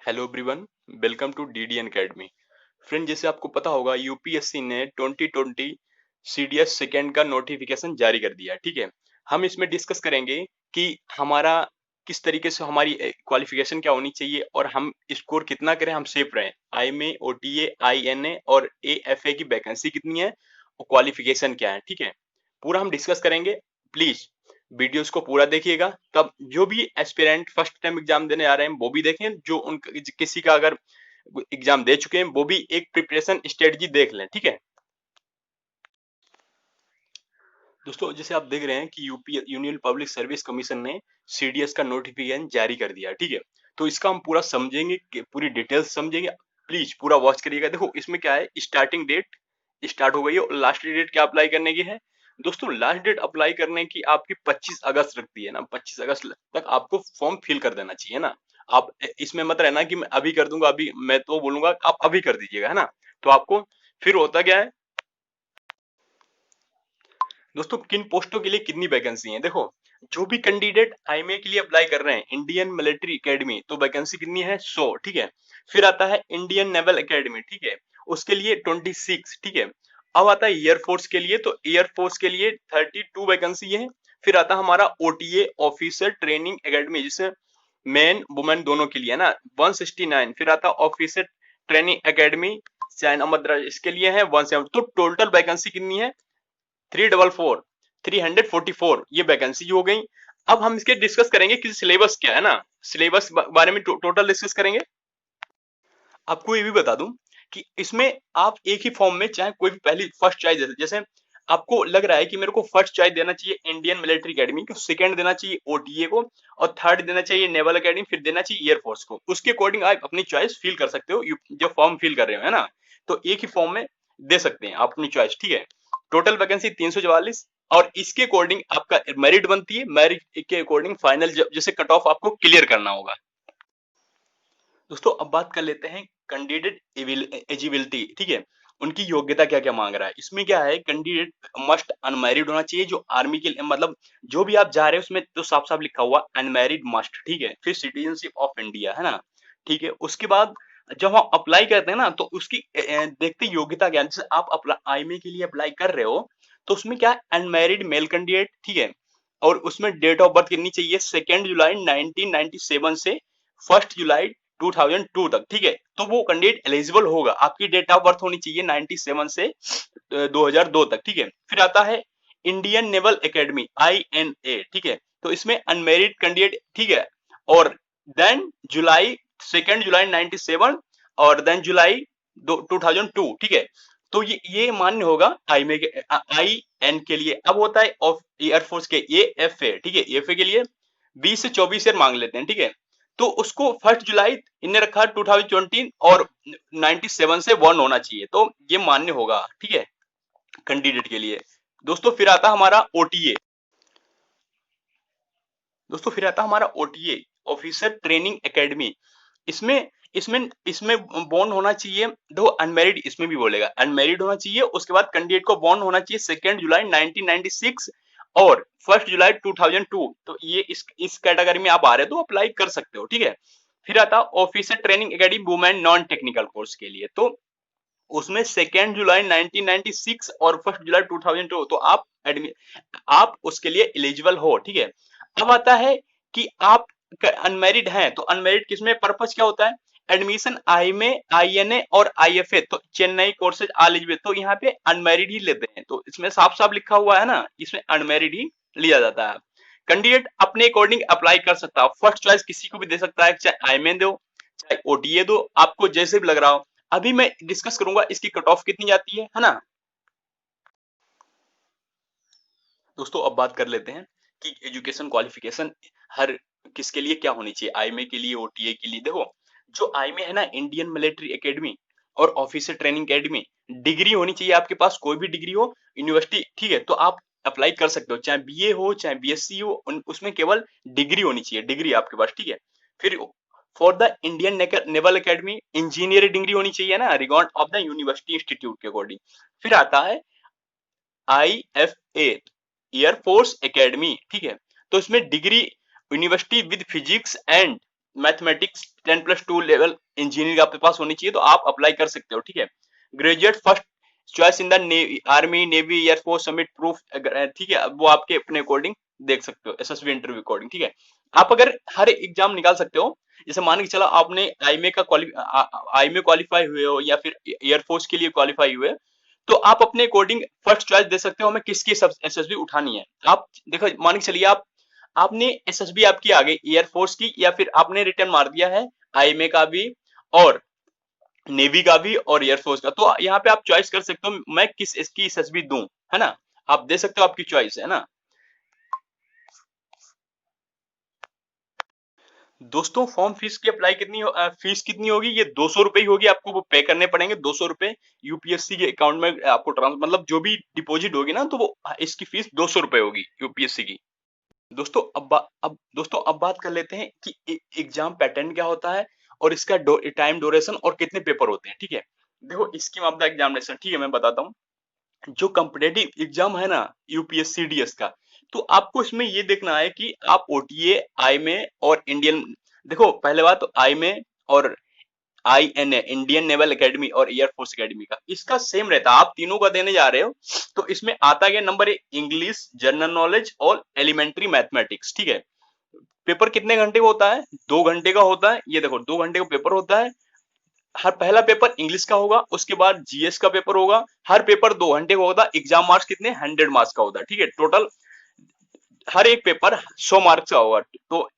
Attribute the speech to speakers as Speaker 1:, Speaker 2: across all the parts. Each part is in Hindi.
Speaker 1: Hello everyone, welcome to DDN academy. Friend, जैसे आपको पता होगा यूपीएससी ने 2020 सीडीएस सेकेंड का नोटिफिकेशन जारी कर दिया है। ठीक है, हम इसमें डिस्कस करेंगे कि हमारा किस तरीके से हमारी क्वालिफिकेशन क्या होनी चाहिए और हम स्कोर कितना करें, हम सेफ रहें। आईएमए, ओटीए, आईएनए और एएफए की वैकेंसी कितनी है और क्वालिफिकेशन क्या है। ठीक है, पूरा हम डिस्कस करेंगे। प्लीज वीडियोस को पूरा देखिएगा, तब जो भी एस्पिरेंट फर्स्ट टाइम एग्जाम देने आ रहे हैं वो भी देखें, जो उनका किसी का अगर एग्जाम दे चुके हैं वो भी एक प्रिपरेशन स्ट्रेटजी देख लें। ठीक है दोस्तों, जैसे आप देख रहे हैं कि UP union public service commission ने सीडीएस का नोटिफिकेशन जारी कर दिया। ठीक है, तो इसका हम पूरा समझेंगे, पूरी डिटेल्स समझेंगे। प्लीज पूरा वॉच करिएगा। देखो इसमें क्या है, स्टार्टिंग डेट स्टार्ट हो गई है और लास्ट डेट क्या अप्लाई करने की है। दोस्तों लास्ट डेट अप्लाई करने की आपकी 25 अगस्त रखती है ना। 25 अगस्त तक आपको फॉर्म फिल कर देना चाहिए ना। आप इसमें मत रहना कि मैं अभी कर दूंगा, अभी मैं तो बोलूंगा आप अभी कर दीजिएगा, है ना। तो आपको फिर होता क्या है दोस्तों, किन पोस्टों के लिए कितनी वैकेंसी है। देखो, जो भी कैंडिडेट आईएमए के लिए अप्लाई कर रहे हैं, इंडियन मिलिट्री एकेडमी, तो वैकेंसी कितनी है 100। ठीक है, फिर आता है इंडियन नेवल एकेडमी। ठीक है, उसके लिए 26। ठीक है, अब आता है एयरफोर्स के लिए, तो एयरफोर्स के लिए 32 वैकेंसी है। फिर आता है हमारा ओटीए ऑफिसर ट्रेनिंग एकेडमी, जिसे मेन वुमेन दोनों के लिए है ना, 169। फिर आता है officer training academy China Madras, इसके लिए है 17। तो टोटल वैकेंसी कितनी है 344 ये वैकेंसी हो गई। अब हम इसके डिस्कस करेंगे कि सिलेबस क्या है ना। सिलेबस बारे में टोटल डिस्कस करेंगे। आपको ये भी बता दूं कि इसमें आप एक ही फॉर्म में चाहे कोई भी पहली फर्स्ट चॉइस, जैसे आपको लग रहा है कि मेरे को फर्स्ट चॉइस देना चाहिए इंडियन मिलिट्री एकेडमी को, सेकंड देना चाहिए ओटीए को, और थर्ड देना चाहिए नेवल एकेडमी, फिर देना चाहिए एयरफोर्स को। उसके अकॉर्डिंग आप अपनी चॉइस फिल कर सकते हो, जो फॉर्म फिल कर रहे हो, है ना। तो एक ही फॉर्म में दे सकते हैं आप अपनी चॉइस। ठीक है, टोटल वैकेंसी 344, और इसके अकॉर्डिंग आपका मेरिट बनती है। मेरिट के अकॉर्डिंग फाइनल जैसे कट ऑफ आपको क्लियर करना होगा। दोस्तों अब बात कर लेते हैं कैंडिडेट एजिबिलिटी। ठीक है, उनकी योग्यता क्या क्या मांग रहा है। इसमें क्या है, कैंडिडेट मस्ट अनमैरिड होना चाहिए। जो आर्मी के मतलब जो भी आप जा रहे हैं उसमें तो साफ साफ लिखा हुआ अनमैरिड मस्ट। ठीक है, फिर सिटीजनशिप ऑफ इंडिया, है ना। ठीक है, उसके बाद जब हम अप्लाई करते हैं ना, तो उसकी देखते हैं योग्यता क्या है। जैसे आप आईएमए के लिए अप्लाई कर रहे हो, तो उसमें क्या है, अनमैरिड मेल कैंडिडेट। ठीक है, और उसमें डेट ऑफ बर्थ कितनी चाहिए, 2 जुलाई 1997 से 1 जुलाई 2002 तक। ठीक है, तो वो कैंडिडेट एलिजिबल होगा। आपकी डेट ऑफ बर्थ होनी चाहिए 97 से 2002 तक। ठीक है, फिर आता है इंडियन नेवल एकेडमी आईएनए। ठीक है, तो इसमें अनमेरिड कैंडिडेट। ठीक है, और देन जुलाई 2 जुलाई 97, और देन जुलाई 2002। ठीक है, तो ये मान्य होगा आईएमए के आई एन के लिए। अब होता है ऑफ एयरफोर्स के एएफए। ठीक है, एएफए के लिए 20 से 24 ईयर मांग लेते हैं। ठीक है, तो उसको 1 जुलाई इनने रखा 2020, और 97 से 1 होना चाहिए, तो ये मान्य होगा। ठीक है, कैंडिडेट के लिए। दोस्तों फिर आता हमारा ओटीए। दोस्तों फिर आता हमारा ओटीए ऑफिसर ट्रेनिंग एकेडमी। इसमें इसमें इसमें बॉन्ड होना चाहिए। देखो अनमेरिड इसमें भी बोलेगा, अनमेरिड होना चाहिए। उसके बाद कैंडिडेट को बॉन्ड होना चाहिए 2 जुलाई 1996 और 1 जुलाई 2002। तो ये इस कैटेगरी में आप आ रहे हो तो अप्लाई कर सकते हो। ठीक है, फिर आता officer training academy women non technical course के लिए, तो उसमें 2 जुलाई 1996 और 1 जुलाई 2002, तो आप उसके लिए एलिजिबल हो। ठीक है, अब आता है कि आप अनमेरिड हैं, तो अनमेरिड किसमें पर्पस क्या होता है, एडमिशन आई में आईएनए और आईएफए, तो चेन्नई कोर्सेज एलिजिबल, तो यहाँ पे अनमेरिड ही लेते हैं। तो इसमें साफ साफ लिखा हुआ है ना, इसमें अनमेरिड ही लिया जाता है। कैंडिडेट अपने अकॉर्डिंग अप्लाई कर सकता है, फर्स्ट चॉइस किसी को भी दे सकता है, चाहे आईएमए दो चाहे ओटीए दो, आपको जैसे भी लग रहा हो। अभी मैं डिस्कस करूंगा इसकी कट ऑफ कितनी जाती है ना। दोस्तों अब बात कर लेते हैं कि एजुकेशन क्वालिफिकेशन हर किसके लिए क्या होनी चाहिए, आईएमए के लिए, ओटीए के लिए। देखो, जो आईएमए है ना, इंडियन मिलिट्री एकेडमी और ऑफिसर ट्रेनिंग एकेडमी, डिग्री होनी चाहिए आपके पास, कोई भी डिग्री हो यूनिवर्सिटी। ठीक है, तो आप अप्लाई कर सकते हो, चाहे बीए हो चाहे बीएससी हो, उसमें केवल डिग्री होनी चाहिए, डिग्री आपके पास। ठीक है, फिर for the Indian naval academy engineer degree होनी चाहिए ना, record of the university institute के अकॉर्डिंग। फिर आता है आईएफए एयरफोर्स एकेडमी। ठीक है, तो इसमें degree university with physics and mathematics 10+2 level engineering आपके पास होनी चाहिए, तो आप अप्लाई कर सकते हो, ठीक है। Graduate first choice in the army, navy, air force, submit proof, ठीक है, वो आपके अपने अकॉर्डिंग देख सकते हो, एसएसबी इंटरव्यू अकॉर्डिंग, ठीक है। आप अगर हर एग्जाम निकाल सकते हो, जैसे मान के चलो आपने आईमे क्वालिफाई हुए हो या फिर एयरफोर्स के लिए क्वालिफाई हुए, तो आप अपने अकॉर्डिंग फर्स्ट चॉइस दे सकते हो हमें किसकी एसएसबी उठानी है। आप देखो, मान के चलिए आपने एसएसबी आपकी आ गई एयरफोर्स की, या फिर आपने रिटर्न मार दिया है आईएमए का भी और नेवी का भी और एयरफोर्स का, तो यहाँ पे आप चॉइस कर सकते हो मैं किस इसकी एसएसबी दूं, है ना। आप दे सकते हो, आपकी चॉइस है ना। दोस्तों फॉर्म फीस की अप्लाई फीस कितनी होगी, ये 200 रुपए ही होगी, आपको वो पे करने पड़ेंगे 200 रुपए यूपीएससी के अकाउंट में आपको ट्रांसफर, मतलब जो भी डिपॉजिट होगी ना, तो वो इसकी फीस 200 रुपए होगी यूपीएससी की। दोस्तों अब बात कर लेते हैं कि एग्जाम पैटर्न क्या होता है और इसका टाइम ड्यूरेशन और कितने पेपर होते हैं, ठीक है। देखो स्कीम ऑफ द एग्जामिनेशन, ठीक है, मैं बताता हूँ। जो कॉम्पिटेटिव एग्जाम है ना यूपीएससी डीएस का, तो आपको इसमें ये देखना है कि आप ओटीए, आईएमए और इंडियन, देखो पहले बात तो आईएमए और आईएनए, इंडियन नेवल एकेडमी और एयरफोर्स एकेडमी का इसका सेम रहता है, आप तीनों का देने जा रहे हो। तो इसमें आता गया नंबर 1 इंग्लिश, जनरल नॉलेज और एलिमेंट्री मैथमेटिक्स, ठीक है। पेपर कितने घंटे का होता है, 2 घंटे का होता है, ये देखो 2 घंटे का पेपर होता है। हर पहला पेपर इंग्लिश का होगा, उसके बाद जीएस का पेपर होगा, हर पेपर 2 घंटे का होता है। एग्जाम मार्क्स कितने, 100 मार्क्स का होता है, ठीक है। टोटल हर एक पेपर 100 मार्क्स का होगा। तो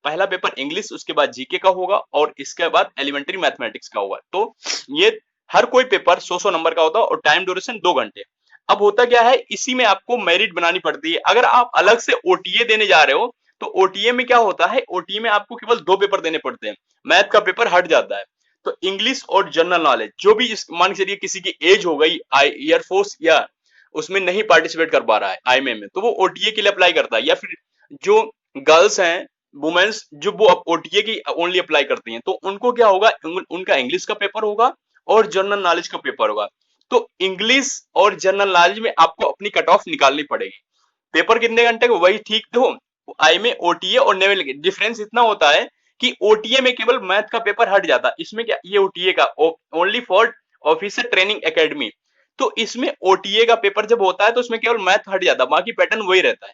Speaker 1: पहला पेपर इंग्लिश, उसके बाद जीके का होगा और इसके बाद एलिमेंट्री मैथमेटिक्स का होगा। तो ये हर कोई पेपर 100 नंबर का होता है और टाइम ड्यूरेशन 2 घंटे। अब होता क्या है, इसी में आपको मेरिट बनानी पड़ती है। अगर आप अलग से ओटीए देने जा रहे हो, तो ओटीए में क्या होता है, ओटीए में आपको केवल 2 पेपर देने पड़ते हैं, मैथ का पेपर हट जाता है। तो इंग्लिश और जनरल नॉलेज, जो भी मान के चलिए किसी की एज हो गई एयरफोर्स या उसमें नहीं पार्टिसिपेट कर पा रहा है आईएमए में, तो वो ओटीए के लिए अप्लाई करता है। या फिर जो गर्ल्स हैं, वुमेन्स, जो वो ओटीए की ओनली अप्लाई करती हैं, तो उनको क्या होगा, उनका इंग्लिश का पेपर होगा और जनरल नॉलेज का पेपर होगा। तो इंग्लिश और जनरल नॉलेज में आपको अपनी कट ऑफ निकालनी पड़ेगी। पेपर कितने घंटे का, वही ठीक। देखो आईएमए, ओटीए और नेवल के डिफरेंस इतना होता है कि ओटीए में केवल मैथ का पेपर हट जाता है, इसमें क्या, ये ओटीए का only for officer training academy. तो इसमें ओटीए का पेपर जब होता है तो उसमें केवल मैथ हट जाता है, बाकी पैटर्न वही रहता है।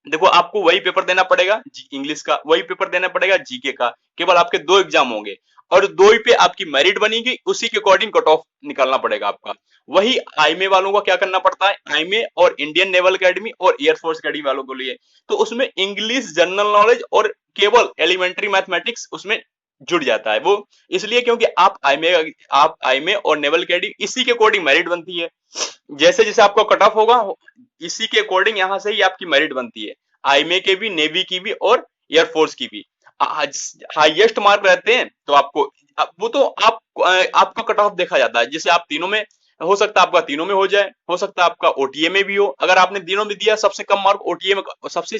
Speaker 1: देखो आपको वही पेपर देना पड़ेगा, इंग्लिश का वही पेपर देना पड़ेगा, जीके का, केवल आपके 2 एग्जाम होंगे और 2 ही पे आपकी मेरिट बनेगी, उसी के अकॉर्डिंग कट ऑफ निकालना पड़ेगा आपका। वही आईएमए वालों का क्या करना पड़ता है, आईएमए और इंडियन नेवल एकेडमी और एयरफोर्स एकेडमी वालों को लिए, तो उसमें इंग्लिश, जनरल नॉलेज और केवल एलिमेंट्री मैथमेटिक्स उसमें जुड़ जाता है। वो इसलिए क्योंकि आप आईएमए और नेवल एकेडमी इसी के अकॉर्डिंग मेरिट बनती है। जैसे जैसे आपका कट ऑफ होगा, इसी के अकॉर्डिंग यहां से ही आपकी मेरिट बनती है, आईएमए के भी, नेवी की भी और एयरफोर्स की भी। हाईएस्ट मार्क रहते हैं तो आपको वो तो आपका कट ऑफ देखा जाता है। जैसे आप तीनों में, हो सकता है आपका तीनों में हो जाए, हो सकता है आपका ओटीए में भी हो। अगर आपने तीनों में दिया, सबसे कम मार्क ओटीए में, सबसे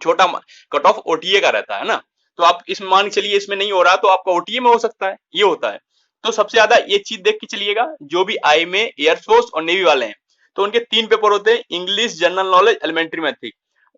Speaker 1: छोटा कट ऑफ ओटीए का रहता है ना। तो आप इसमें मान के चलिए इसमें नहीं हो रहा, तो आपका ओटीए में हो सकता है, ये होता है। तो सबसे ज्यादा ये चीज देख के चलिएगा, जो भी आईएमए, एयरफोर्स और नेवी वाले हैं, तो उनके 3 पेपर होते हैं, English, general knowledge, elementary maths.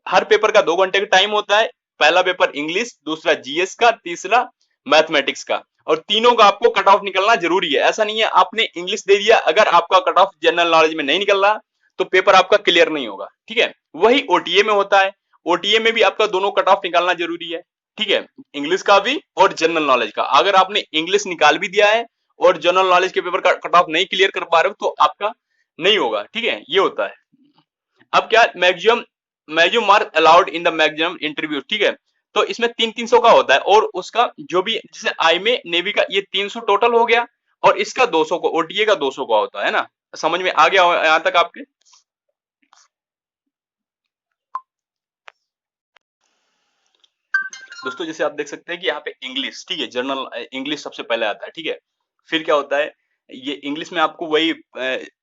Speaker 1: हर पेपर का 2 घंटे का टाइम होता है। पहला पेपर इंग्लिश, दूसरा जीएस का, तीसरा मैथमेटिक्स का, और तीनों का आपको कट ऑफ निकलना जरूरी है। ऐसा नहीं है आपने इंग्लिश दे दिया, अगर आपका कट ऑफ जनरल नॉलेज में नहीं निकल रहा तो पेपर आपका क्लियर नहीं होगा, ठीक है। वही ओटीए में होता है, ओटीए में भी आपका दोनों कट ऑफ निकालना जरूरी है, ठीक है, इंग्लिश का भी और जनरल नॉलेज का। अगर आपने इंग्लिश निकाल भी दिया है और जनरल नॉलेज के पेपर का कट ऑफ नहीं क्लियर कर पा रहे हो, तो आपका नहीं होगा, ठीक है, ये होता है। अब क्या, maximum maximum mark allowed in the maximum interview, ठीक है। तो इसमें 300 का होता है, और उसका जो भी, जैसे आईएमए, नेवी का ये 300 टोटल हो गया, और इसका 200 को, ओटीए का 200 का होता है ना। समझ में आ गया यहां तक आपके। दोस्तों जैसे आप देख सकते हैं कि यहाँ पे इंग्लिश, ठीक है, जनरल इंग्लिश सबसे पहले आता है, ठीक है। फिर क्या होता है, ये इंग्लिश में आपको वही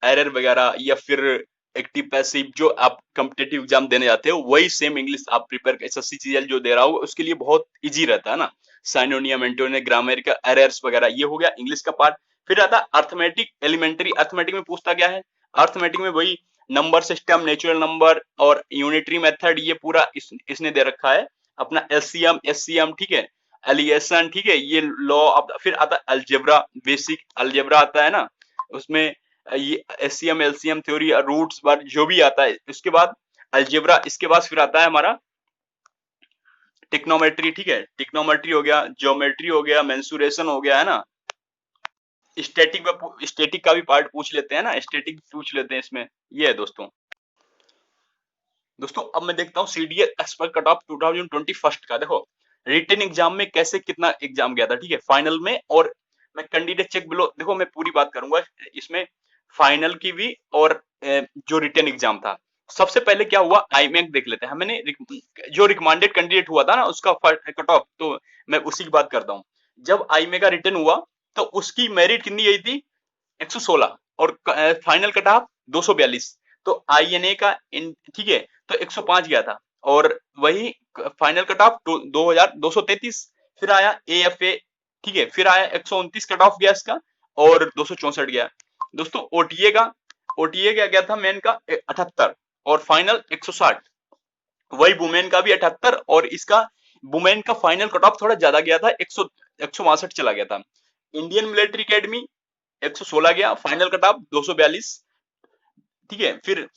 Speaker 1: एरर वगैरह या फिर एक्टिव पैसिव, जो आप कॉम्पिटेटिव एग्जाम देने जाते हो, वही सेम इंग्लिश आप प्रिपेयर, एसएससी सीजीएल जो दे रहा हो उसके लिए बहुत इजी रहता है ना। साइनोनियम, एंटोनियम, ग्रामर का एरर्स वगैरह, ये हो गया इंग्लिश का पार्ट। फिर आता है अर्थमेटिक, एलिमेंट्री अर्थमेटिक में पूछता क्या है, अर्थमेटिक में वही नंबर सिस्टम, नेचुरल नंबर और यूनिटरी मेथड, ये पूरा इसने दे रखा है अपना एलसीएम, एससीएम, ठीक है। एलिगेशन, ठीक है, ये लॉ। अब फिर आता है अलजेब्रा, बेसिक अलजेब्रा आता है ना, उसमें ये एससीएम एलसीएम थ्योरी, रूट्स बार जो भी आता है, उसके बाद अलजेब्रा, इसके बाद फिर आता है हमारा टिक्नोमेट्री, ठीक है, टिक्नोमेट्री हो गया, ज्योमेट्री हो गया, मेंसुरेशन हो गया, है ना। स्टैटिक का भी पार्ट पूछ लेते हैं ना, स्टैटिक पूछ लेते हैं इसमें, ये है दोस्तों। दोस्तों अब मैं देखता हूँ सीडीएस एक्सपर्ट कट ऑफ 2021 का। देखो रिटन एग्जाम में कैसे कितना एग्जाम गया था, ठीक है, फाइनल में, और मैं कैंडिडेट चेक बिलो, देखो मैं पूरी बात करूंगा इसमें, फाइनल की भी और जो रिटन एग्जाम था। सबसे पहले क्या हुआ, आईमेक देख लेते हैं। मैंने जो रिकमेंडेड कैंडिडेट हुआ था ना, उसका कट ऑफ, तो मैं उसी की बात करता हूँ। जब आईमे का रिटर्न हुआ तो उसकी मेरिट कितनी गई थी, 116, और फाइनल कट ऑफ 242। तो आईएनए का ठीक है, तो 105 गया था, और वही फाइनल कट ऑफ 2233। फिर आया एएफए, ठीक है, फिर आया 129 कट ऑफ गया इसका, और 264 गया। दोस्तों ओटीए क्या गया था मेन का 78, और फाइनल 160। वही वुमेन का भी 78, और इसका वुमेन का फाइनल कट ऑफ थोड़ा ज्यादा गया था, 162 चला गया था। इंडियन मिलिट्री एकेडमी 116 गया, फाइनल कट ऑफ 242, ठीक है। फिर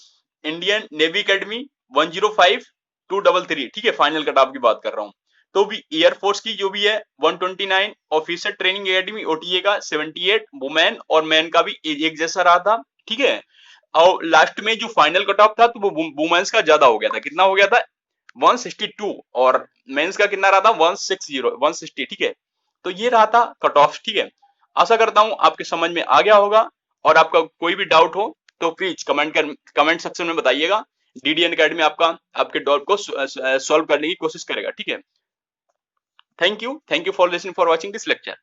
Speaker 1: इंडियन नेवी एकेडमी 105 233, ठीक है, फाइनल कट ऑफ की बात कर रहा हूँ। तो भी एयरफोर्स की जो भी है 129, ऑफिसर ट्रेनिंग एकेडमी ओटीए का 78, वुमेन और मैन का भी एक जैसा रहा था, ठीक है। और लास्ट में जो फाइनल कट ऑफ था तो वो वुमेन्स का ज्यादा हो गया था, कितना हो गया था 162, और मेंस का कितना रहा था 160, ठीक है। तो ये रहा था कट ऑफ, ठीक है। आशा करता हूं आपके समझ में आ गया होगा, और आपका कोई भी डाउट हो तो प्लीज कमेंट सेक्शन में बताइएगा। डीडीएन अकेडमी आपका आपके डाउट को सॉल्व करने की कोशिश करेगा, ठीक है। Thank you for listening for watching this lecture.